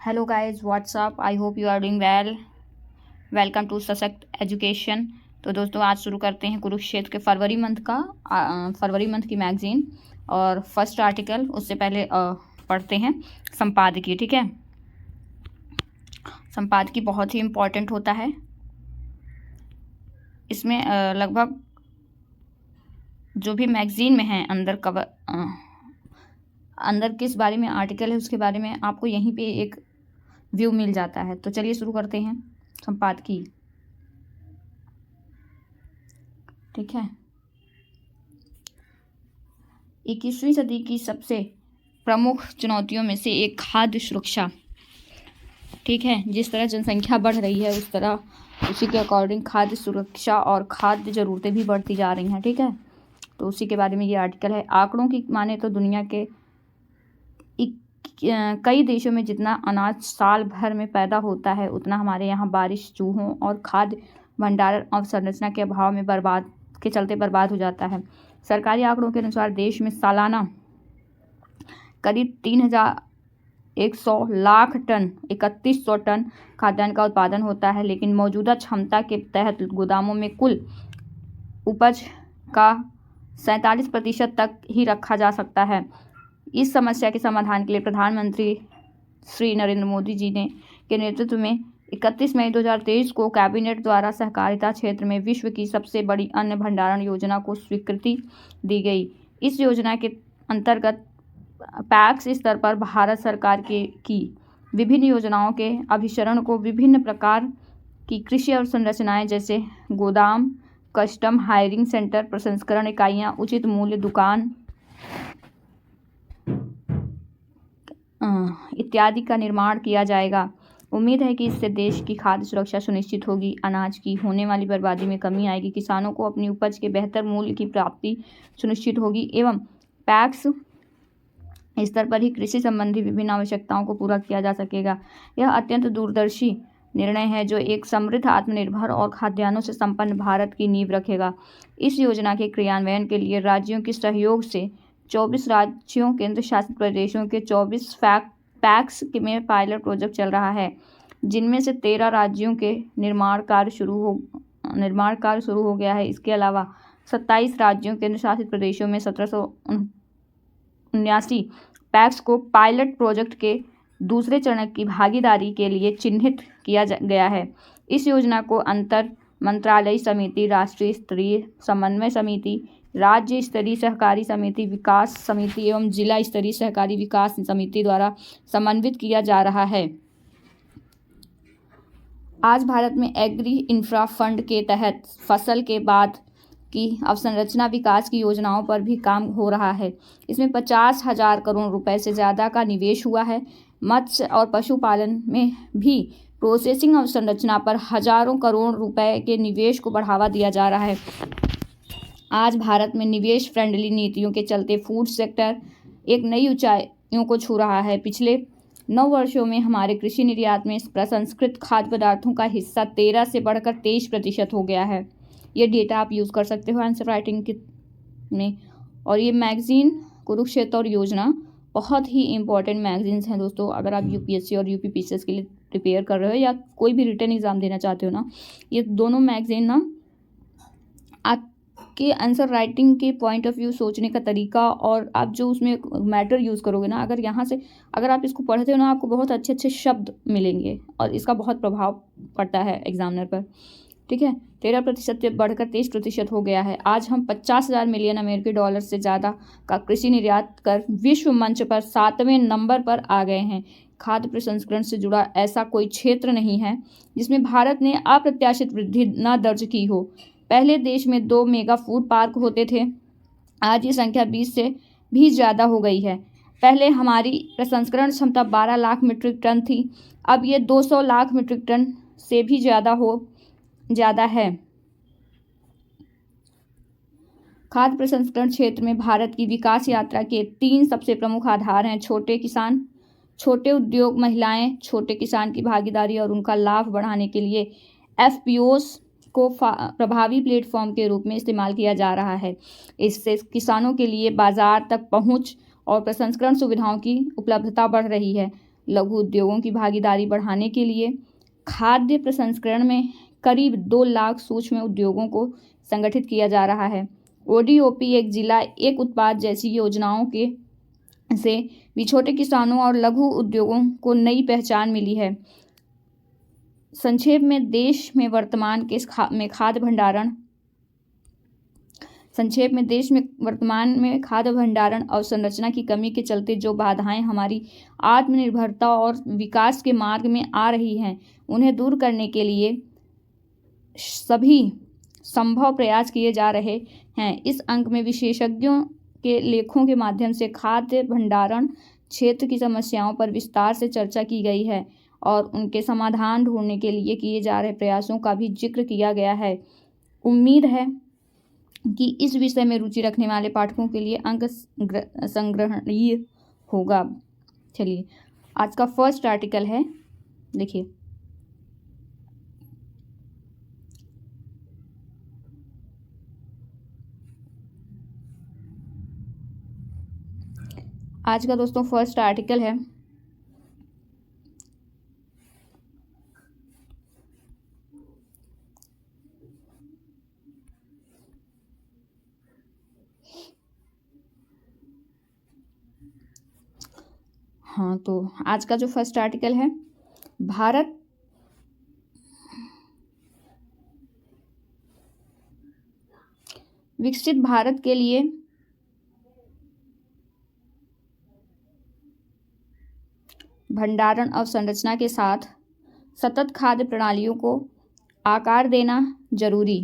Hello guys, what's up. I hope you are doing well. Welcome to Sashakt education. तो दोस्तों, आज शुरू करते हैं कुरुक्षेत्र के फरवरी मंथ की मैगजीन और फर्स्ट आर्टिकल। उससे पहले पढ़ते हैं संपादकीय। ठीक है, संपादकीय बहुत ही इम्पोर्टेंट होता है। इसमें लगभग जो भी मैगजीन में है अंदर किस बारे में आर्टिकल है उसके बारे में आपको यहीं पे एक व्यू मिल जाता है। तो चलिए शुरू करते हैं संपादकीय। ठीक है, 21वीं सदी की सबसे प्रमुख चुनौतियों में से एक खाद्य सुरक्षा। ठीक है, जिस तरह जनसंख्या बढ़ रही है उस तरह उसी के अकॉर्डिंग खाद्य सुरक्षा और खाद्य ज़रूरतें भी बढ़ती जा रही हैं। ठीक है, तो उसी के बारे में ये आर्टिकल है। आंकड़ों की माने तो दुनिया के कई देशों में जितना अनाज साल भर में पैदा होता है उतना हमारे यहाँ बारिश, चूहों और खाद्य भंडारण अवसंरचना के अभाव में बर्बाद हो जाता है। सरकारी आंकड़ों के अनुसार देश में सालाना करीब 3,100 लाख टन 3100 टन खाद्यान्न का उत्पादन होता है, लेकिन मौजूदा क्षमता के तहत गोदामों में कुल उपज का 47% तक ही रखा जा सकता है। इस समस्या के समाधान के लिए प्रधानमंत्री श्री नरेंद्र मोदी जी के नेतृत्व में 31 मई 2023 को कैबिनेट द्वारा सहकारिता क्षेत्र में विश्व की सबसे बड़ी अन्न भंडारण योजना को स्वीकृति दी गई। इस योजना के अंतर्गत पैक्स स्तर पर भारत सरकार की विभिन्न योजनाओं के अभिसरण को विभिन्न प्रकार की कृषि अवसंरचनाएं जैसे गोदाम, कस्टम हायरिंग सेंटर, प्रसंस्करण इकाइयां, उचित मूल्य दुकान इत्यादि का निर्माण किया जाएगा। उम्मीद है कि इससे देश की खाद्य सुरक्षा सुनिश्चित होगी, अनाज की होने वाली बर्बादी में कमी आएगी, किसानों को अपनी उपज के बेहतर मूल्य की प्राप्ति सुनिश्चित होगी एवं पैक्स स्तर पर ही कृषि संबंधी विभिन्न आवश्यकताओं को पूरा किया जा सकेगा। यह अत्यंत दूरदर्शी निर्णय है जो एक समृद्ध, आत्मनिर्भर और खाद्यान्नों से संपन्न भारत की नींव रखेगा। इस योजना के क्रियान्वयन के लिए राज्यों के सहयोग से 24 राज्यों, केंद्र शासित प्रदेशों के 24 पैक्स में पायलट प्रोजेक्ट चल रहा है, जिनमें से 13 राज्यों के निर्माण कार्य शुरू हो गया है। इसके अलावा 27 राज्यों, केंद्र शासित प्रदेशों में 1779 पैक्स को पायलट प्रोजेक्ट के दूसरे चरण की भागीदारी के लिए चिन्हित किया गया है। इस योजना को अंतर मंत्रालयी समिति, राष्ट्रीय स्तरीय समन्वय समिति, राज्य स्तरीय सहकारी समिति विकास समिति एवं जिला स्तरीय सहकारी विकास समिति द्वारा समन्वित किया जा रहा है। आज भारत में एग्री इंफ्रा फंड के तहत फसल के बाद की अवसंरचना विकास की योजनाओं पर भी काम हो रहा है। इसमें 50,000 करोड़ रुपए से ज़्यादा का निवेश हुआ है। मत्स्य और पशुपालन में भी प्रोसेसिंग अवसंरचना पर हजारों करोड़ रुपए के निवेश को बढ़ावा दिया जा रहा है। आज भारत में निवेश फ्रेंडली नीतियों के चलते फूड सेक्टर एक नई ऊंचाइयों को छू रहा है। पिछले 9 वर्षों में हमारे कृषि निर्यात में प्रसंस्कृत खाद्य पदार्थों का हिस्सा 13 से बढ़कर 23% हो गया है। ये डेटा आप यूज़ कर सकते हो आंसर राइटिंग में। और ये मैगजीन कुरुक्षेत्र और योजना बहुत ही इंपॉर्टेंट मैगजीन्स हैं दोस्तों। अगर आप यूपीएससी और यूपीपीसीएस के लिए प्रिपेयर कर रहे हो या कोई भी रिटन एग्ज़ाम देना चाहते हो ना, ये दोनों मैगजीन ना आपके आंसर राइटिंग के पॉइंट ऑफ व्यू, सोचने का तरीका और आप जो उसमें मैटर यूज़ करोगे ना, अगर आप इसको पढ़ते हो ना, आपको बहुत अच्छे अच्छे शब्द मिलेंगे और इसका बहुत प्रभाव पड़ता है एग्जामिनर पर। ठीक है, 13% से बढ़कर 23% हो गया है। आज हम 50,000 मिलियन अमेरिकी डॉलर से ज़्यादा का कृषि निर्यात कर विश्व मंच पर 7वें नंबर पर आ गए हैं। खाद्य प्रसंस्करण से जुड़ा ऐसा कोई क्षेत्र नहीं है जिसमें भारत ने अप्रत्याशित वृद्धि न दर्ज की हो। पहले देश में 2 मेगा फूड पार्क होते थे, आज ये संख्या 20 से भी ज़्यादा हो गई है। पहले हमारी प्रसंस्करण क्षमता 12 लाख मीट्रिक टन थी, अब ये 200 लाख मीट्रिक टन से भी ज़्यादा है। खाद्य प्रसंस्करण क्षेत्र में भारत की विकास यात्रा के 3 सबसे प्रमुख आधार हैं: छोटे किसान, छोटे उद्योग, महिलाएं। छोटे किसान की भागीदारी और उनका लाभ बढ़ाने के लिए एफपीओस को प्रभावी प्लेटफॉर्म के रूप में इस्तेमाल किया जा रहा है। इससे किसानों के लिए बाजार तक पहुंच और प्रसंस्करण सुविधाओं की उपलब्धता बढ़ रही है। लघु उद्योगों की भागीदारी बढ़ाने के लिए खाद्य प्रसंस्करण में करीब 2 लाख सूक्ष्म उद्योगों को संगठित किया जा रहा है। ओडीओपी एक जिला एक उत्पाद जैसी योजनाओं के से भी छोटे किसानों और लघु उद्योगों को नई पहचान मिली है। संक्षेप में देश में वर्तमान में खाद्य भंडारण अवसंरचना की कमी के चलते जो बाधाएं हमारी आत्मनिर्भरता और विकास के मार्ग में आ रही हैं, उन्हें दूर करने के लिए सभी संभव प्रयास किए जा रहे हैं। इस अंक में विशेषज्ञों के लेखों के माध्यम से खाद्य भंडारण क्षेत्र की समस्याओं पर विस्तार से चर्चा की गई है और उनके समाधान ढूंढने के लिए किए जा रहे प्रयासों का भी जिक्र किया गया है। उम्मीद है कि इस विषय में रुचि रखने वाले पाठकों के लिए अंक संग्रहणीय होगा। चलिए, आज का फर्स्ट आर्टिकल है, देखिए। आज का दोस्तों फर्स्ट आर्टिकल है तो आज का जो फर्स्ट आर्टिकल है, विकसित भारत के लिए भंडारण अवसंरचना के साथ सतत खाद्य प्रणालियों को आकार देना जरूरी।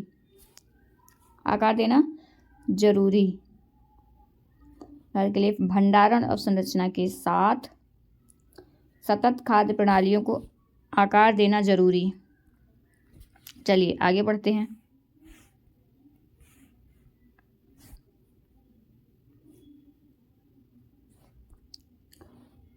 भारत के लिए भंडारण अवसंरचना के साथ सतत खाद्य प्रणालियों को आकार देना जरूरी। चलिए आगे बढ़ते हैं।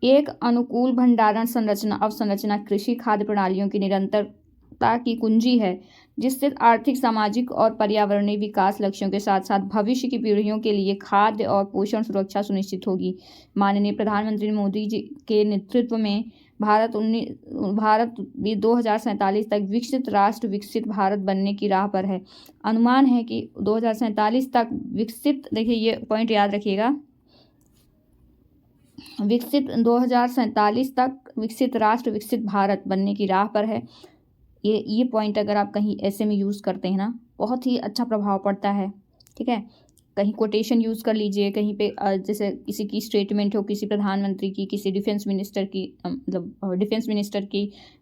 एक अनुकूल भंडारण अवसंरचना कृषि खाद्य प्रणालियों की निरंतरता की कुंजी है, जिससे आर्थिक, सामाजिक और पर्यावरणीय विकास लक्ष्यों के साथ साथ भविष्य की पीढ़ियों के लिए खाद्य और पोषण सुरक्षा सुनिश्चित होगी। माननीय प्रधानमंत्री मोदी जी के नेतृत्व में भारत 2047 तक विकसित भारत बनने की राह पर है। अनुमान है कि 2047 तक देखिए ये पॉइंट याद रखिएगा, 2047 तक विकसित भारत बनने की राह पर है। ये पॉइंट अगर आप कहीं ऐसे में यूज़ करते हैं ना, बहुत ही अच्छा प्रभाव पड़ता है। ठीक है, कहीं कोटेशन यूज़ कर लीजिए, कहीं पे जैसे किसी की स्टेटमेंट हो, किसी प्रधानमंत्री की, किसी डिफेंस मिनिस्टर की,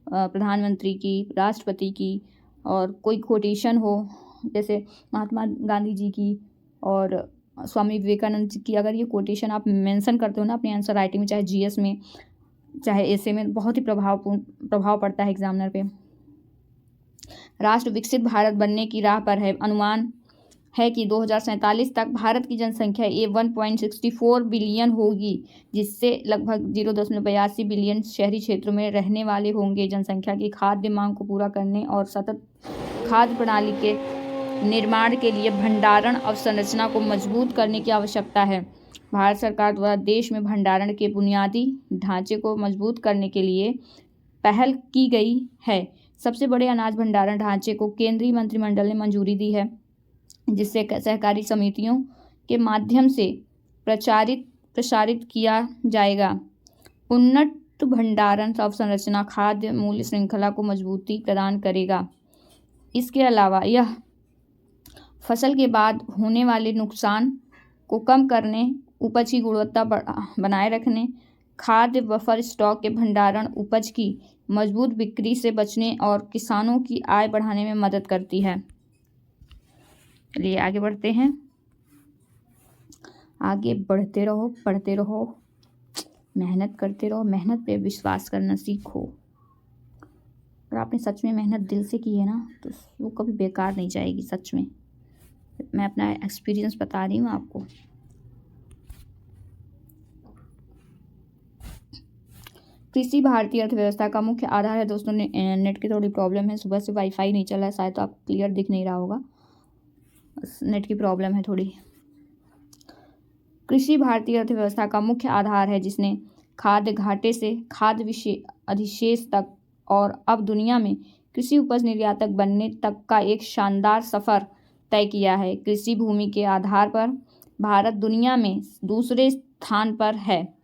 प्रधानमंत्री की, राष्ट्रपति की, और कोई कोटेशन हो जैसे महात्मा गांधी जी की और स्वामी विवेकानंद जी की, अगर ये कोटेशन आप मेंशन करते हो ना अपनी आंसर राइटिंग में, चाहे जीएस में चाहे ऐसे में, बहुत ही प्रभाव पड़ता है एग्जामिनर पे। राष्ट्र विकसित भारत बनने की राह पर है। अनुमान है कि 2047 तक भारत की जनसंख्या 1.64 बिलियन होगी, जिससे लगभग 0.82 बिलियन शहरी क्षेत्रों में रहने वाले होंगे। जनसंख्या की खाद्य मांग को पूरा करने और सतत खाद्य प्रणाली के निर्माण के लिए भंडारण अवसंरचना को मजबूत करने की आवश्यकता है। भारत सरकार द्वारा देश में भंडारण के बुनियादी ढांचे को मजबूत करने के लिए पहल की गई है। सबसे बड़े अनाज भंडारण ढांचे को केंद्रीय मंत्रिमंडल ने मंजूरी दी है, जिससे सहकारी समितियों के माध्यम से प्रसारित किया जाएगा। उन्नत भंडारण अवसंरचना खाद्य मूल्य श्रृंखला को मजबूती प्रदान करेगा। इसके अलावा यह फसल के बाद होने वाले नुकसान को कम करने, उपज की गुणवत्ता बनाए रखने, खाद्य बफर स्टॉक के भंडारण, उपज की मजबूत बिक्री से बचने और किसानों की आय बढ़ाने में मदद करती है। चलिए आगे बढ़ते हैं। आगे बढ़ते रहो, पढ़ते रहो, मेहनत करते रहो, मेहनत पे विश्वास करना सीखो। अगर आपने सच में मेहनत दिल से की है ना, तो वो कभी बेकार नहीं जाएगी। सच में मैं अपना एक्सपीरियंस बता रही हूँ आपको। कृषि भारतीय अर्थव्यवस्था का मुख्य आधार है। दोस्तों नेट की थोड़ी प्रॉब्लम है, सुबह से वाईफाई नहीं चला है, शायद तो आप क्लियर दिख नहीं रहा होगा, नेट की प्रॉब्लम है थोड़ी। कृषि भारतीय अर्थव्यवस्था का मुख्य आधार है, जिसने खाद्य घाटे से खाद्य अधिशेष तक और अब दुनिया में कृषि उपज निर्यातक बनने तक का एक शानदार सफर तय किया है। कृषि भूमि के आधार पर भारत दुनिया में दूसरे स्थान पर है।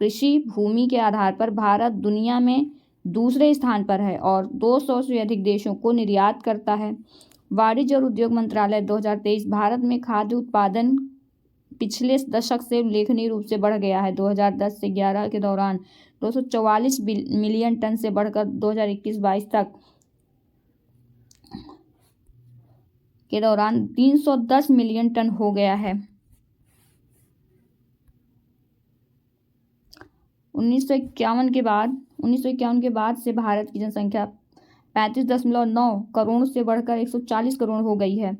कृषि भूमि के आधार पर भारत दुनिया में दूसरे स्थान पर है और 200 से अधिक देशों को निर्यात करता है। वाणिज्य और उद्योग मंत्रालय 2023 भारत में खाद्य उत्पादन पिछले दशक से उल्लेखनीय रूप से बढ़ गया है। 2010 से 11 के दौरान 244 मिलियन टन से बढ़कर 2021-22 तक के दौरान 310 मिलियन टन हो गया है। 1951 के बाद से भारत की जनसंख्या 35.9 करोड़ से बढ़कर 140 करोड़ हो गई है।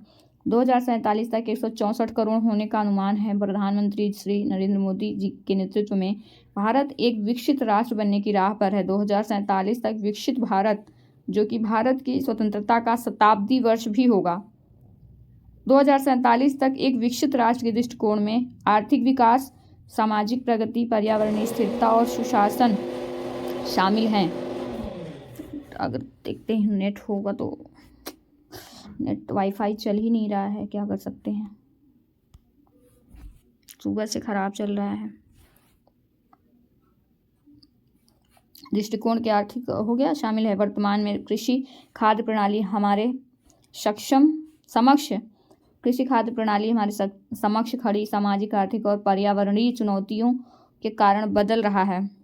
2047 तक 164 करोड़ होने का अनुमान है। प्रधानमंत्री श्री नरेंद्र मोदी जी के नेतृत्व में भारत एक विकसित राष्ट्र बनने की राह पर है। 2047 तक विकसित भारत, जो कि भारत की स्वतंत्रता का शताब्दी वर्ष भी होगा। 2047 तक एक विकसित राष्ट्र के दृष्टिकोण में आर्थिक विकास, सामाजिक प्रगति, पर्यावरणीय स्थिरता और सुशासन शामिल हैं। अगर देखते हैं नेट होगा तो नेट वाईफाई चल ही नहीं रहा है, क्या कर सकते हैं, सुबह से खराब चल रहा है। दृष्टिकोण के आर्थिक हो गया शामिल है। वर्तमान में कृषि खाद्य प्रणाली हमारे समक्ष खड़ी सामाजिक, आर्थिक और पर्यावरणीय चुनौतियों के कारण बदल रहा है।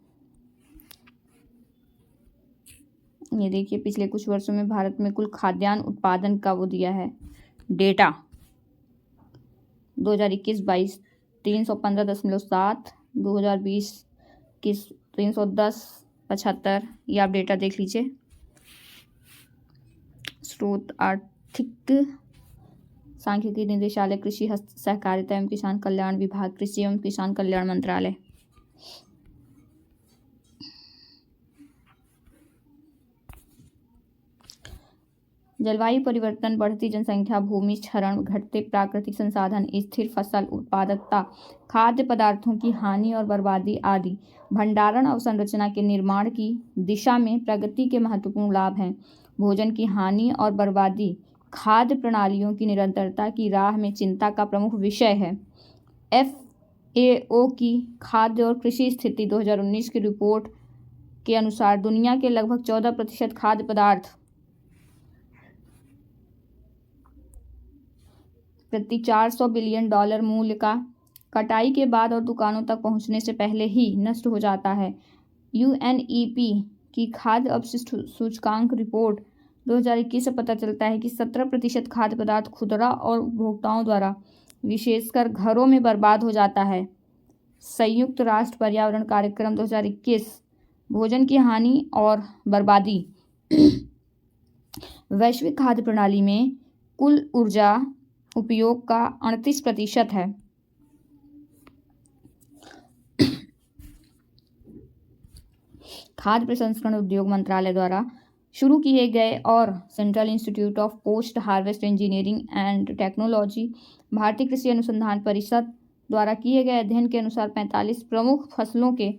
ये देखिए, पिछले कुछ वर्षों में भारत में कुल खाद्यान्न उत्पादन का वो दिया है डेटा। 2021-22 315.7, 2020-21 310.75। ये आप डेटा देख लीजिए। स्रोत आर्थिक सांख्यिकी निदेशालय, कृषि सहकारिता एवं किसान कल्याण विभाग, कृषि एवं किसान कल्याण मंत्रालय। जलवायु परिवर्तन, बढ़ती जनसंख्या, भूमि क्षरण, घटते प्राकृतिक संसाधन, स्थिर फसल उत्पादकता, खाद्य पदार्थों की हानि और बर्बादी आदि भंडारण अवसंरचना के निर्माण की दिशा में प्रगति के महत्वपूर्ण लाभ हैं। भोजन की हानि और बर्बादी खाद्य प्रणालियों की निरंतरता की राह में चिंता का प्रमुख विषय है। FAO की खाद्य और कृषि स्थिति 2019 की रिपोर्ट के अनुसार दुनिया के लगभग 14% खाद्य पदार्थ प्रति $400 बिलियन मूल्य का कटाई के बाद और दुकानों तक पहुंचने से पहले ही नष्ट हो जाता है। UNEP की खाद्य अपशिष्ट सूचकांक रिपोर्ट 2021 से पता चलता है कि 17% खाद्य पदार्थ खुदरा और उपभोक्ताओं द्वारा, विशेषकर घरों में, बर्बाद हो जाता है। संयुक्त राष्ट्र पर्यावरण कार्यक्रम 2021 भोजन की हानि और बर्बादी वैश्विक खाद्य प्रणाली में कुल ऊर्जा उपयोग का 38% है। खाद्य प्रसंस्करण उद्योग मंत्रालय द्वारा शुरू किए गए और central institute of post harvest engineering and technology, भारतीय कृषि अनुसंधान परिषद द्वारा किए गए अध्ययन के अनुसार 45 प्रमुख फसलों के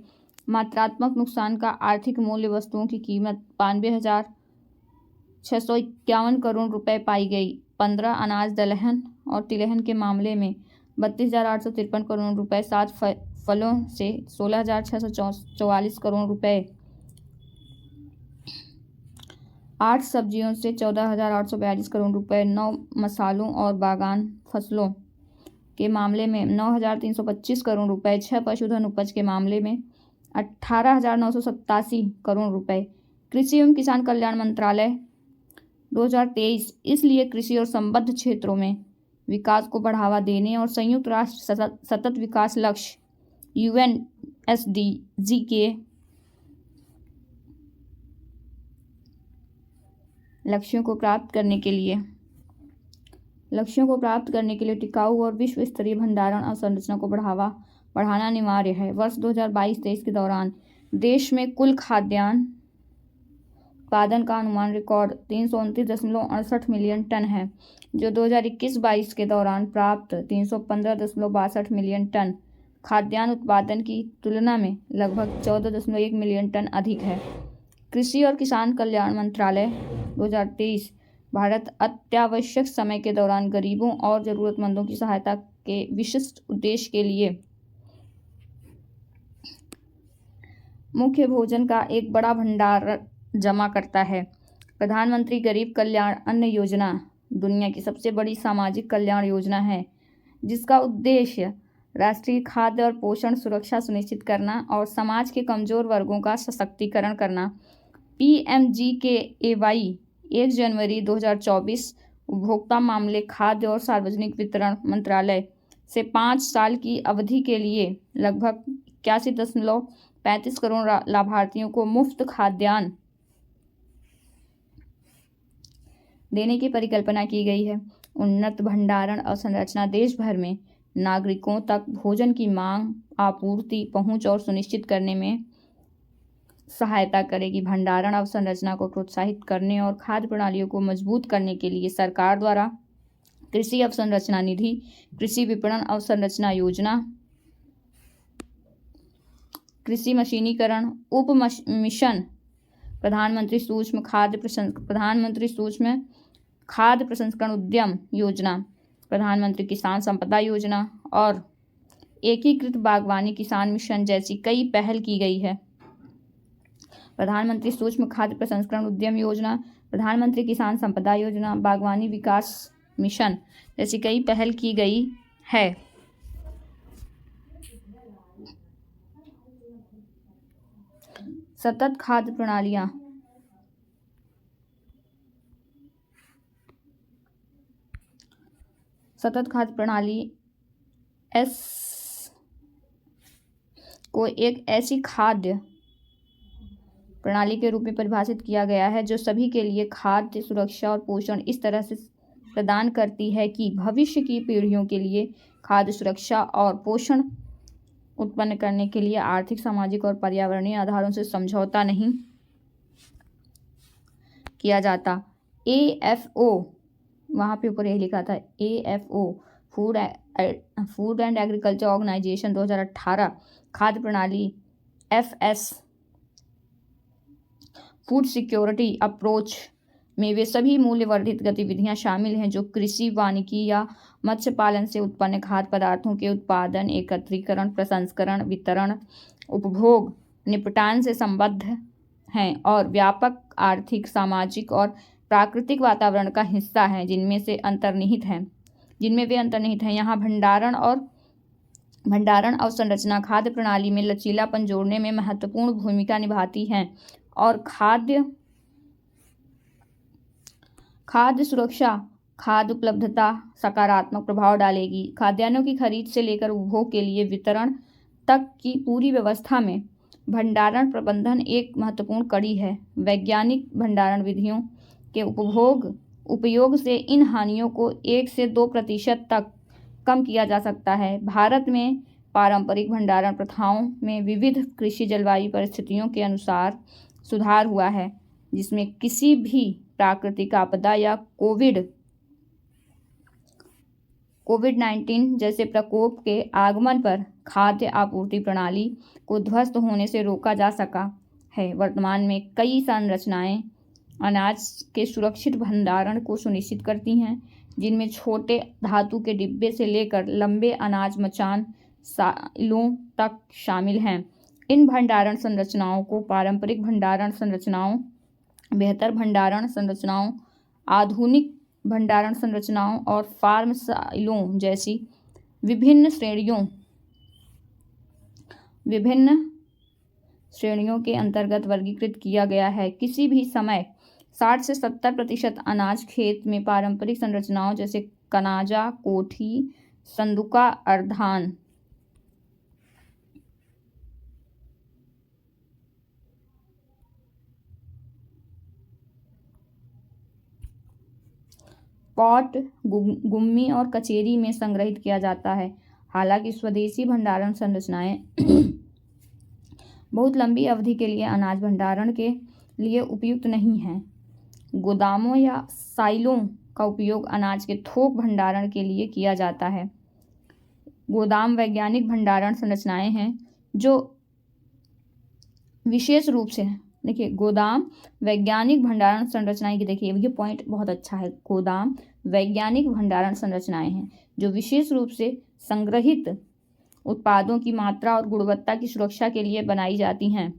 मात्रात्मक नुकसान का आर्थिक मूल्य वस्तुओं की कीमत 92,651 करोड़ रुपए पाई गई। 15 अनाज दलहन और तिलहन के मामले में 32,853 करोड़ रुपए, 7 फलों से 16,644 करोड़ रुपए, 8 सब्जियों से 14,842 करोड़ रुपए, 9 मसालों और बागान फसलों के मामले में 9,325 करोड़ रुपए, 6 पशुधन उपज के मामले में 18,987 करोड़ रुपए। कृषि एवं किसान कल्याण मंत्रालय 2023 इसलिए कृषि और संबद्ध क्षेत्रों में विकास को बढ़ावा देने और संयुक्त राष्ट्र सतत विकास लक्ष्य UNSDG के लक्ष्यों को प्राप्त करने के लिए टिकाऊ और विश्व स्तरीय भंडारण अवसंरचना को बढ़ाना अनिवार्य है। वर्ष 2022-23 के दौरान देश में कुल खाद्यान्न उत्पादन का अनुमान रिकॉर्ड 329.68 मिलियन टन है, जो 2021-22 के दौरान प्राप्त 315.62 मिलियन टन खाद्यान्न उत्पादन की तुलना में लगभग 14.1 मिलियन टन अधिक है। कृषि और किसान कल्याण मंत्रालय 2023 भारत अत्यावश्यक समय के दौरान गरीबों और जरूरतमंदों की सहायता के विशिष्ट उद्देश्य के लिए मुख्य भोजन का एक बड़ा भंडार जमा करता है। प्रधानमंत्री गरीब कल्याण अन्न योजना दुनिया की सबसे बड़ी सामाजिक कल्याण योजना है, जिसका उद्देश्य राष्ट्रीय खाद्य और पोषण सुरक्षा सुनिश्चित करना और समाज के कमजोर वर्गों का सशक्तिकरण करना। PMGKAY 1 जनवरी 2024 उपभोक्ता मामले, खाद्य और सार्वजनिक वितरण मंत्रालय से 5 साल की अवधि के लिए लगभग 81.35 करोड़ लाभार्थियों को मुफ्त खाद्यान्न देने की परिकल्पना की गई है। उन्नत भंडारण अवसंरचना देश भर में नागरिकों तक भोजन की मांग, आपूर्ति, पहुंच और सुनिश्चित करने में सहायता करेगी। भंडारण अवसंरचना को प्रोत्साहित करने और खाद्य प्रणालियों को मजबूत करने के लिए सरकार द्वारा कृषि अवसंरचना निधि, कृषि विपणन अवसंरचना योजना, कृषि मशीनीकरण उप मिशन, प्रधानमंत्री सूक्ष्म खाद्य प्रसंस्करण उद्यम योजना, प्रधानमंत्री किसान संपदा योजना और एकीकृत बागवानी किसान मिशन जैसी कई पहल की गई है। प्रधानमंत्री सूक्ष्म खाद्य प्रसंस्करण उद्यम योजना, प्रधानमंत्री किसान संपदा योजना, बागवानी विकास मिशन जैसी कई पहल की गई है। सतत खाद्य प्रणालियाँ सतत खाद्य प्रणाली को एक ऐसी खाद्य प्रणाली के रूप में परिभाषित किया गया है जो सभी के लिए खाद्य सुरक्षा और पोषण इस तरह से प्रदान करती है कि भविष्य की पीढ़ियों के लिए खाद्य सुरक्षा और पोषण उत्पन्न करने के लिए आर्थिक, सामाजिक और पर्यावरणीय आधारों से समझौता नहीं किया जाता। AFO, वहाँ पे ऊपर यही लिखा था, AFO food and agriculture organization 2018 खाद्य प्रणाली FS फूड सिक्योरिटी अप्रोच में वे सभी मूल्य वर्धित गतिविधियां शामिल हैं जो कृषि, वानिकी या मत्स्य पालन से उत्पन्न खाद्य पदार्थों के उत्पादन, एकत्रीकरण, प्रसंस्करण, वितरण, उपभोग, निपटान से संबद्ध हैं और व्यापक आर्थिक, सामाजिक और प्राकृतिक वातावरण का हिस्सा हैं, जिनमें वे अंतर्निहित हैं। यहाँ भंडारण अवसंरचना खाद्य प्रणाली में लचीलापन जोड़ने में महत्वपूर्ण भूमिका निभाती हैं और खाद्य सुरक्षा, खाद्य उपलब्धता सकारात्मक प्रभाव डालेगी। खाद्यान्नों की खरीद से लेकर उपभोग के लिए वितरण तक की पूरी व्यवस्था में भंडारण प्रबंधन एक महत्वपूर्ण कड़ी है। वैज्ञानिक भंडारण विधियों के उपयोग से इन हानियों को 1 से 2% तक कम किया जा सकता है। भारत में पारंपरिक भंडारण प्रथाओं में विविध कृषि जलवायु परिस्थितियों के अनुसार सुधार हुआ है, जिसमें किसी भी प्राकृतिक आपदा या कोविड-19 जैसे प्रकोप के आगमन पर खाद्य आपूर्ति प्रणाली को ध्वस्त होने से रोका जा सका है। वर्तमान में कई संरचनाएं अनाज के सुरक्षित भंडारण को सुनिश्चित करती हैं, जिनमें छोटे धातु के डिब्बे से लेकर लंबे अनाज मचान साइलों तक शामिल हैं। इन भंडारण संरचनाओं को पारंपरिक भंडारण संरचनाओं, बेहतर भंडारण संरचनाओं, आधुनिक भंडारण संरचनाओं और फार्म साइलों जैसी विभिन्न श्रेणियों के अंतर्गत वर्गीकृत किया गया है। किसी भी समय 60 से 70% अनाज खेत में पारंपरिक संरचनाओं जैसे कनाजा, कोठी, संदुका, अर्धान पॉट, गुम्मी और कचेरी में संग्रहित किया जाता है। हालांकि स्वदेशी भंडारण संरचनाएं बहुत लंबी अवधि के लिए अनाज भंडारण के लिए उपयुक्त नहीं हैं। गोदामों या साइलों का उपयोग अनाज के थोक भंडारण के लिए किया जाता है। गोदाम वैज्ञानिक भंडारण संरचनाएं हैं जो विशेष रूप से, देखिए गोदाम वैज्ञानिक भंडारण संरचनाएं की, देखिए ये पॉइंट बहुत अच्छा है, गोदाम वैज्ञानिक भंडारण संरचनाएं हैं जो विशेष रूप से संग्रहित उत्पादों की मात्रा और गुणवत्ता की सुरक्षा के लिए बनाई जाती हैं।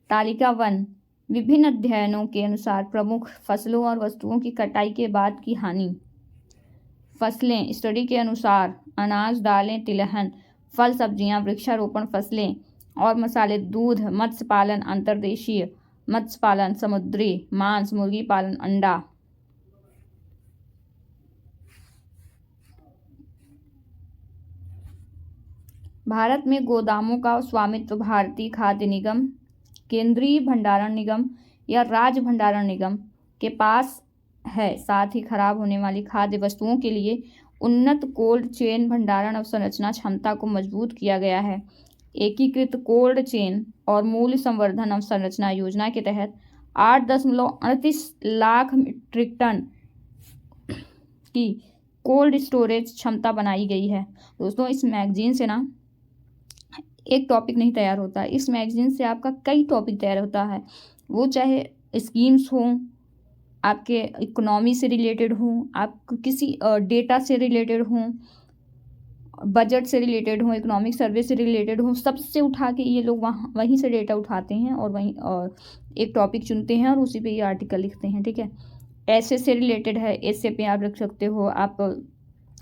तालिका 1, विभिन्न अध्ययनों के अनुसार प्रमुख फसलों और वस्तुओं की कटाई के बाद की हानि। फसलें, स्टडी के अनुसार अनाज, दालें, तिलहन, फल, सब्जियां, वृक्षारोपण फसलें और मसाले, दूध, मत्स्य पालन, अंतर्देशीय मत्स्य पालन, समुद्री मांस, मुर्गी पालन, अंडा। भारत में गोदामों का स्वामित्व भारतीय खाद्य निगम, केंद्रीय भंडारण निगम या राज्य भंडारण निगम के पास है। साथ ही खराब होने वाली खाद्य वस्तुओं के लिए उन्नत कोल्ड चेन भंडारण अवसंरचना क्षमता को मजबूत किया गया है। एकीकृत कोल्ड चेन और मूल्य संवर्धन अवसंरचना योजना के तहत 8.38 लाख मीट्रिक टन की कोल्ड स्टोरेज क्षमता बनाई गई है। दोस्तों, इस मैगजीन से ना एक टॉपिक नहीं तैयार होता, इस मैगजीन से आपका कई टॉपिक तैयार होता है, वो चाहे स्कीम्स हों, आपके इकोनॉमी से रिलेटेड हों, आप किसी डेटा से रिलेटेड हों, बजट से रिलेटेड हों, इकोनॉमिक सर्वे से रिलेटेड हों, सबसे उठा के ये लोग वहीं से डेटा उठाते हैं और वहीं एक टॉपिक चुनते हैं और उसी पे ये आर्टिकल लिखते हैं। ठीक है, ऐसे से रिलेटेड है, ऐसे पे आप रख सकते हो, आप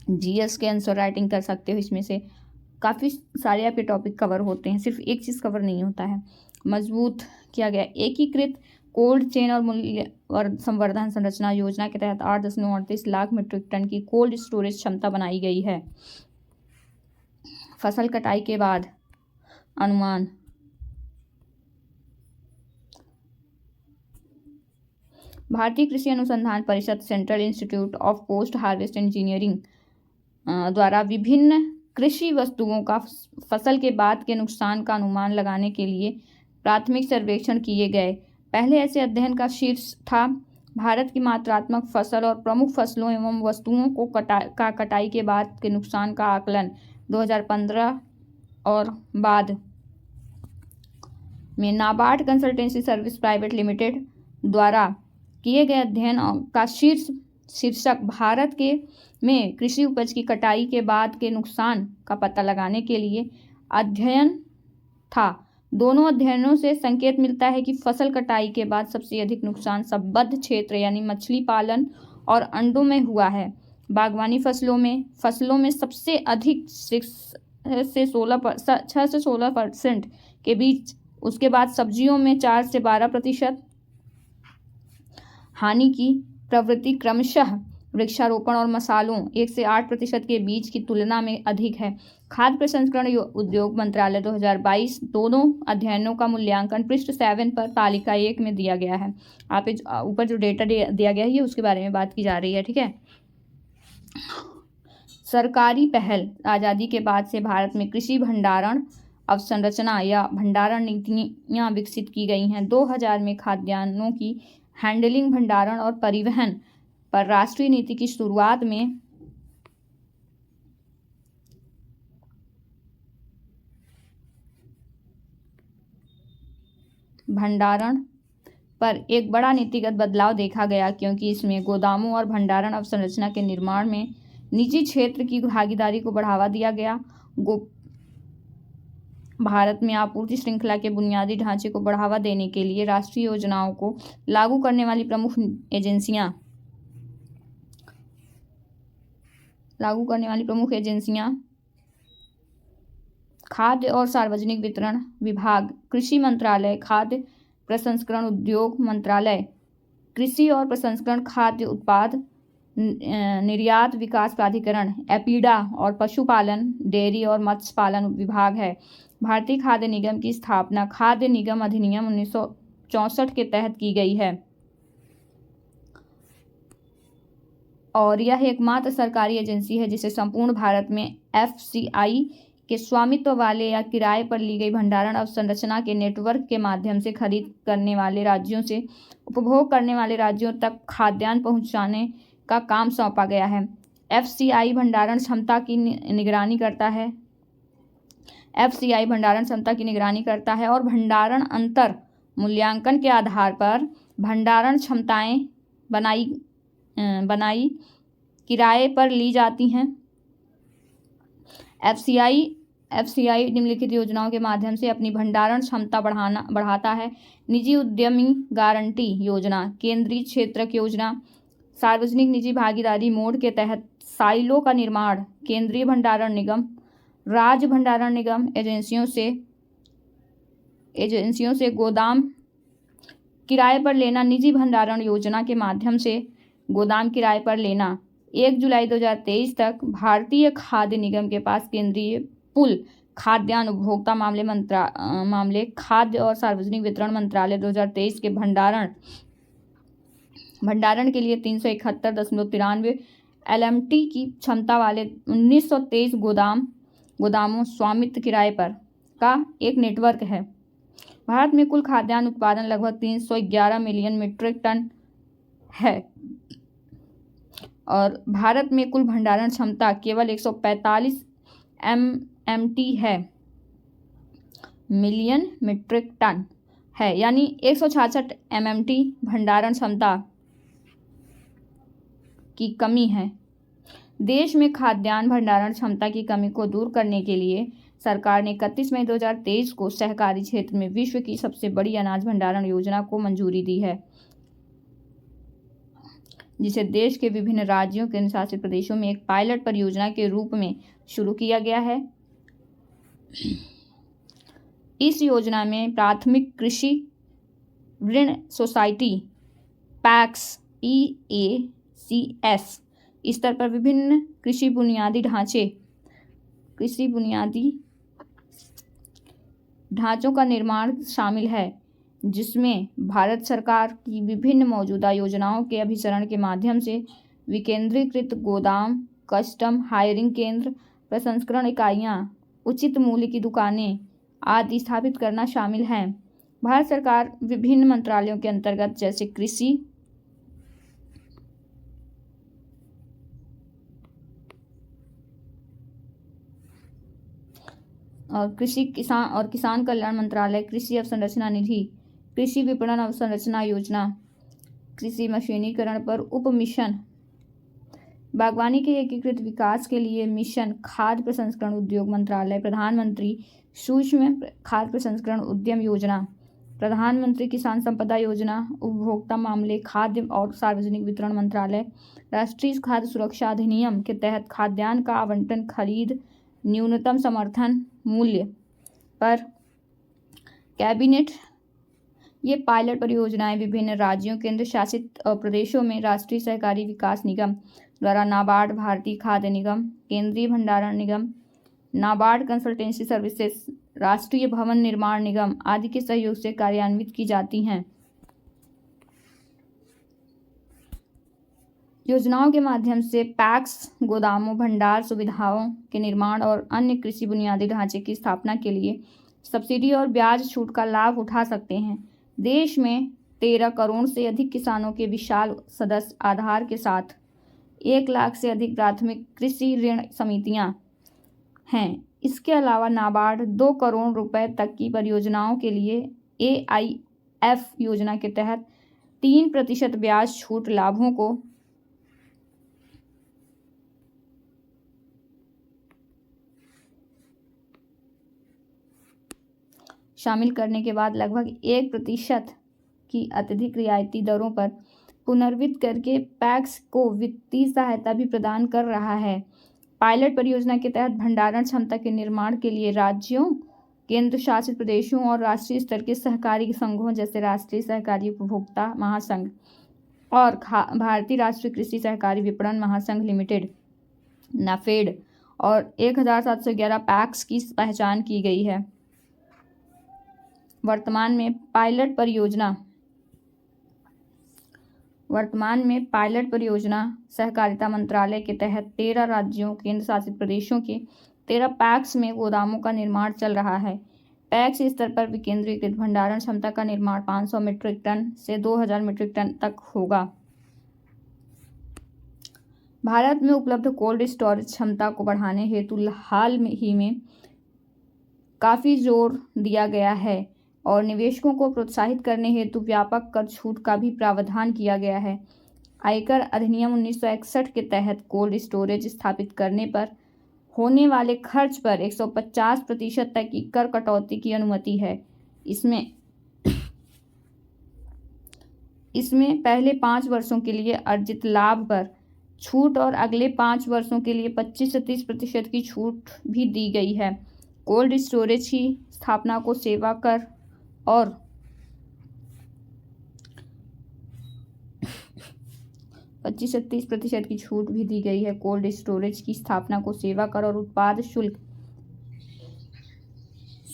जीएस के आंसर राइटिंग कर सकते हो, इसमें से काफ़ी सारे आपके टॉपिक कवर होते हैं, सिर्फ एक चीज़ कवर नहीं होता है। मजबूत किया गया एकीकृत कोल्ड चेन और मूल्य और संवर्धन संरचना योजना के तहत 8.38 लाख मीट्रिक टन की कोल्ड स्टोरेज क्षमता बनाई गई है। फसल कटाई के बाद अनुमान। भारतीय कृषि अनुसंधान परिषद, central institute of post harvest engineering द्वारा विभिन्न कृषि वस्तुओं का फसल के बाद के नुकसान का अनुमान लगाने के लिए प्राथमिक सर्वेक्षण किए गए। पहले ऐसे अध्ययन का शीर्ष था भारत की मात्रात्मक फसल और प्रमुख फसलों एवं वस्तुओं को कटाई के बाद के नुकसान का आकलन। 2015 और बाद में NABARD consultancy service private limited द्वारा किए गए अध्ययन का शीर्षक भारत के में कृषि उपज की कटाई के बाद के नुकसान का पता लगाने के लिए अध्ययन था। दोनों अध्ययनों से संकेत मिलता है कि फसल कटाई के बाद सबसे अधिक नुकसान संबद्ध क्षेत्र यानी मछली पालन और अंडों में हुआ है। बागवानी फसलों में सबसे अधिक 6 से 16% के बीच, उसके बाद सब्जियों में 4 से 12% हानि की प्रवृत्ति क्रमशः वृक्षारोपण और मसालों 1 से 8% के बीच की तुलना में अधिक है। खाद्य प्रसंस्करण उद्योग मंत्रालय 2022 दोनों अध्ययनों का मूल्यांकन पृष्ठ 7 पर तालिका 1 में दिया गया है। आप ऊपर जो डेटा दिया गया है उसके बारे में बात की जा रही है। ठीक है, सरकारी पहल। आज़ादी के बाद से भारत में कृषि भंडारण अवसंरचना या भंडारण नीतियाँ विकसित की गई हैं। 2000 में खाद्यान्नों की हैंडलिंग, भंडारण और परिवहन पर राष्ट्रीय नीति की शुरुआत में भंडारण पर एक बड़ा नीतिगत बदलाव देखा गया, क्योंकि इसमें गोदामों और भंडारण अवसंरचना के निर्माण में निजी क्षेत्र की भागीदारी को बढ़ावा दिया गया। भारत में आपूर्ति श्रृंखला के बुनियादी ढांचे को बढ़ावा देने के लिए राष्ट्रीय योजनाओं को लागू करने वाली प्रमुख एजेंसियां खाद्य और सार्वजनिक वितरण विभाग, कृषि मंत्रालय, खाद्य प्रसंस्करण उद्योग मंत्रालय, कृषि और प्रसंस्करण खाद्य उत्पाद निर्यात विकास प्राधिकरण, एपीडा और पशुपालन, डेयरी और मत्स्य पालन विभाग है। भारतीय खाद्य निगम की स्थापना खाद्य निगम अधिनियम 1964 के तहत की गई है और यह एकमात्र सरकारी एजेंसी है जिसे संपूर्ण भारत में एफसीआई के स्वामित्व वाले या किराए पर ली गई भंडारण अवसंरचना के नेटवर्क के माध्यम से खरीद करने वाले राज्यों से उपभोग करने वाले राज्यों तक खाद्यान्न पहुंचाने का काम सौंपा गया है। FCI भंडारण क्षमता की निगरानी करता है। FCI भंडारण क्षमता की निगरानी करता है और भंडारण अंतर मूल्यांकन के आधार पर भंडारण क्षमताएं बनाई किराए पर ली जाती हैं। FCI निम्नलिखित योजनाओं के माध्यम से अपनी भंडारण क्षमता बढ़ाता है। निजी उद्यमी गारंटी योजना, केंद्रीय क्षेत्रक योजना, सार्वजनिक निजी भागीदारी मोड के तहत साइलो का निर्माण, केंद्रीय भंडारण निगम, राज्य भंडारण निगम, एजेंसियों से गोदाम किराए पर लेना, निजी भंडारण योजना के माध्यम से गोदाम किराए पर लेना। 1 जुलाई 2023 तक भारतीय खाद्य निगम के पास केंद्रीय पुल खाद्यान्न उपभोक्ता मामले खाद्य और सार्वजनिक वितरण मंत्रालय 2023 के भंडारण के लिए 371.93 LMT की क्षमता वाले 1923 गोदामों स्वामित्व किराए पर का एक नेटवर्क है। भारत में कुल खाद्यान्न उत्पादन लगभग 311 मिलियन मीट्रिक टन है और भारत में कुल भंडारण क्षमता केवल 145 MMT है, मिलियन मीट्रिक टन है, यानी 166 MMT भंडारण क्षमता की कमी है। देश में खाद्यान्न भंडारण क्षमता की कमी को दूर करने के लिए सरकार ने 31 मई 2023 को सहकारी क्षेत्र में विश्व की सबसे बड़ी अनाज भंडारण योजना को मंजूरी दी है, जिसे देश के विभिन्न राज्यों के केंद्रशासित प्रदेशों में एक पायलट परियोजना के रूप में शुरू किया गया है। इस योजना में प्राथमिक कृषि ऋण सोसाइटी पैक्स EACS स्तर पर विभिन्न कृषि बुनियादी ढांचों का निर्माण शामिल है, जिसमें भारत सरकार की विभिन्न मौजूदा योजनाओं के अभिसरण के माध्यम से विकेंद्रीकृत गोदाम, कस्टम हायरिंग केंद्र, प्रसंस्करण इकाइयां, उचित मूल्य की दुकानें आदि स्थापित करना शामिल है। भारत सरकार विभिन्न मंत्रालयों के अंतर्गत जैसे कृषि, किसान कल्याण मंत्रालय, कृषि अवसंरचना निधि, कृषि विपणन अवसंरचना योजना, कृषि मशीनीकरण पर उप मिशन, बागवानी के एकीकृत विकास के लिए मिशन, खाद्य प्रसंस्करण उद्योग मंत्रालय, प्रधानमंत्री सूक्ष्म खाद्य प्रसंस्करण उद्यम योजना, प्रधानमंत्री किसान संपदा योजना, उपभोक्ता मामले, खाद्य और सार्वजनिक वितरण मंत्रालय, राष्ट्रीय खाद्य सुरक्षा अधिनियम के तहत खाद्यान्न का आवंटन, खरीद, न्यूनतम समर्थन मूल्य पर कैबिनेट। ये पायलट परियोजनाएं विभिन्न राज्यों, केंद्र शासित प्रदेशों में राष्ट्रीय सहकारी विकास निगम द्वारा नाबार्ड, भारतीय खाद्य निगम, केंद्रीय भंडारण निगम, नाबार्ड कंसल्टेंसी सर्विसेज, राष्ट्रीय भवन निर्माण निगम आदि के सहयोग से कार्यान्वित की जाती हैं। योजनाओं के माध्यम से पैक्स गोदामों, भंडार सुविधाओं के निर्माण और अन्य कृषि बुनियादी ढांचे की स्थापना के लिए सब्सिडी और ब्याज छूट का लाभ उठा सकते हैं। देश में 13 करोड़ से अधिक किसानों के विशाल सदस्य आधार के साथ 1 लाख से अधिक प्राथमिक कृषि ऋण समितियां हैं। इसके अलावा नाबार्ड 2 करोड़ रुपए तक की परियोजनाओं के लिए AIF योजना के तहत 3% ब्याज छूट लाभों को शामिल करने के बाद लगभग 1% की अत्यधिक रियायती दरों पर पुनर्वित्त करके पैक्स को वित्तीय सहायता भी प्रदान कर रहा है। पायलट परियोजना के तहत भंडारण क्षमता के निर्माण के लिए राज्यों, केंद्र शासित प्रदेशों और राष्ट्रीय स्तर के सहकारी संघों जैसे राष्ट्रीय सहकारी उपभोक्ता महासंघ और भारतीय राष्ट्रीय कृषि सहकारी विपणन महासंघ लिमिटेड नाफेड और 1711 पैक्स की पहचान की गई है। वर्तमान में पायलट परियोजना सहकारिता मंत्रालय के तहत 13 राज्यों, केंद्र शासित प्रदेशों के 13 पैक्स में गोदामों का निर्माण चल रहा है। पैक्स स्तर पर विकेंद्रीकृत भंडारण क्षमता का निर्माण 500 मीट्रिक टन से 2000 मीट्रिक टन तक होगा। भारत में उपलब्ध कोल्ड स्टोरेज क्षमता को बढ़ाने हेतु हाल ही में काफ़ी जोर दिया गया है और निवेशकों को प्रोत्साहित करने हेतु व्यापक कर छूट का भी प्रावधान किया गया है। आयकर अधिनियम 1961 के तहत कोल्ड स्टोरेज स्थापित करने पर होने वाले खर्च पर 150% तक की कर कटौती की अनुमति है। इसमें पहले 5 वर्षों के लिए अर्जित लाभ पर छूट और अगले 5 वर्षों के लिए 25 से 30% की छूट भी दी गई है। कोल्ड स्टोरेज की स्थापना को सेवा कर और 25 से 30% की छूट भी दी गई है। कोल्ड स्टोरेज की स्थापना को सेवा कर और उत्पाद शुल्क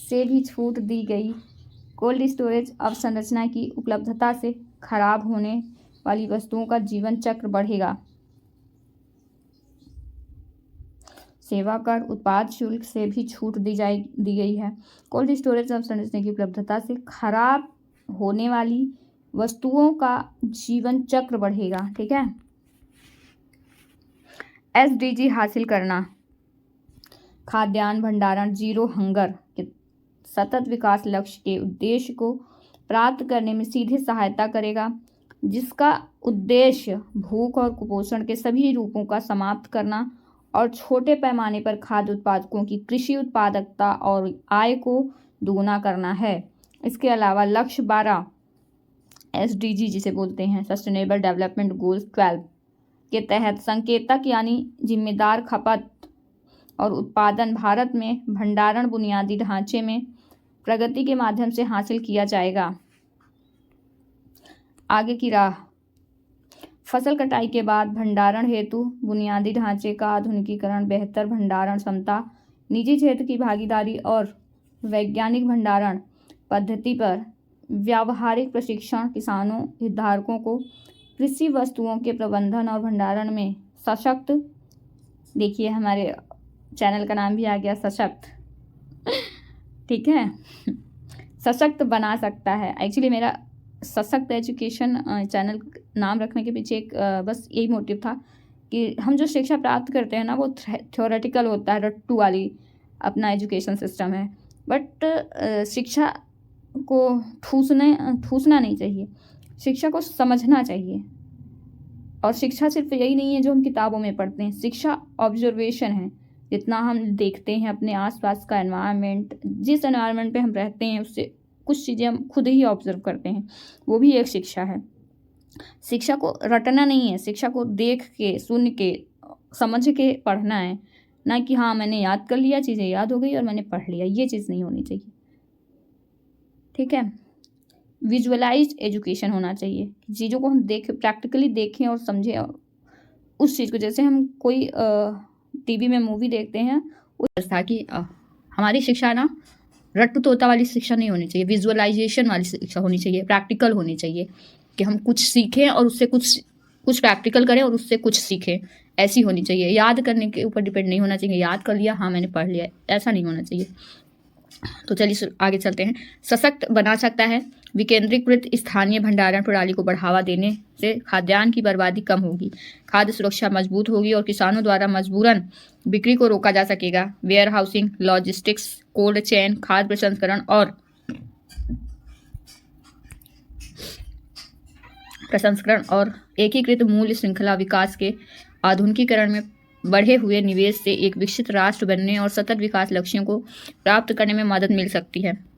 से भी छूट दी गई। कोल्ड स्टोरेज अवसंरचना की उपलब्धता से खराब होने वाली वस्तुओं का जीवन चक्र बढ़ेगा। सेवा कर, उत्पाद शुल्क से भी छूट दी गई है। कोल्ड स्टोरेज अवसंरचना की उपलब्धता से खराब होने वाली वस्तुओं का जीवन चक्र बढ़ेगा। ठीक है। SDG हासिल करना, खाद्यान्न भंडारण, जीरो हंगर के सतत विकास लक्ष्य के उद्देश्य को प्राप्त करने में सीधे सहायता करेगा, जिसका उद्देश्य भूख और कुपोषण के सभी रूपों का समाप्त करना और छोटे पैमाने पर खाद्य उत्पादकों की कृषि उत्पादकता और आय को दोगुना करना है। इसके अलावा लक्ष्य 12 SDG जिसे बोलते हैं सस्टेनेबल डेवलपमेंट गोल्स 12 के तहत संकेतक यानी जिम्मेदार खपत और उत्पादन भारत में भंडारण बुनियादी ढांचे में प्रगति के माध्यम से हासिल किया जाएगा। आगे की राह, फसल कटाई के बाद भंडारण हेतु बुनियादी ढांचे का आधुनिकीकरण, बेहतर भंडारण क्षमता, निजी क्षेत्र की भागीदारी और वैज्ञानिक भंडारण पद्धति पर व्यावहारिक प्रशिक्षण किसानों हितधारकों को कृषि वस्तुओं के प्रबंधन और भंडारण में सशक्त, देखिए हमारे चैनल का नाम भी आ गया सशक्त, ठीक है, सशक्त बना सकता है। एक्चुअली मेरा सशक्त एजुकेशन चैनल नाम रखने के पीछे एक बस यही मोटिव था कि हम जो शिक्षा प्राप्त करते हैं ना वो थ्योरेटिकल होता है, रट्टू वाली अपना एजुकेशन सिस्टम है, बट शिक्षा को ठूसना नहीं चाहिए, शिक्षा को समझना चाहिए। और शिक्षा सिर्फ यही नहीं है जो हम किताबों में पढ़ते हैं, शिक्षा ऑब्जर्वेशन है। जितना हम देखते हैं अपने आसपास का एनवायरनमेंट, जिस एनवायरनमेंट पे हम रहते हैं उससे कुछ चीज़ें हम खुद ही ऑब्जर्व करते हैं, वो भी एक शिक्षा है। शिक्षा को रटना नहीं है, शिक्षा को देख के, सुन के, समझ के पढ़ना है, ना कि हाँ मैंने याद कर लिया, चीज़ें याद हो गई और मैंने पढ़ लिया, ये चीज़ नहीं होनी चाहिए। ठीक है। विजुअलाइज्ड एजुकेशन होना चाहिए, चीज़ों को हम प्रैक्टिकली देखें और समझें और उस चीज़ को, जैसे हम कोई टीवी में मूवी देखते हैं उस, ताकि हमारी शिक्षा ना रट्टू तोता वाली शिक्षा नहीं होनी चाहिए, विजुअलाइजेशन वाली शिक्षा होनी चाहिए, प्रैक्टिकल होनी चाहिए कि हम कुछ सीखें और उससे कुछ प्रैक्टिकल करें और उससे कुछ सीखें, ऐसी होनी चाहिए। याद करने के ऊपर डिपेंड नहीं होना चाहिए, याद कर लिया हाँ मैंने पढ़ लिया, ऐसा नहीं होना चाहिए। तो चलिए आगे चलते हैं। सशक्त बना सकता है, विकेंद्रीकृत स्थानीय भंडारण प्रणाली को बढ़ावा देने से खाद्यान्न की बर्बादी कम होगी, खाद्य सुरक्षा मजबूत होगी और किसानों द्वारा मजबूरन बिक्री को रोका जा सकेगा। Warehousing, logistics, cold chain, खाद्य प्रसंस्करण और एकीकृत मूल्य श्रृंखला विकास के आधुनिकीकरण में बढ़े हुए निवेश से एक विकसित राष्ट्र बनने और सतत विकास लक्ष्यों को प्राप्त करने में मदद मिल सकती है।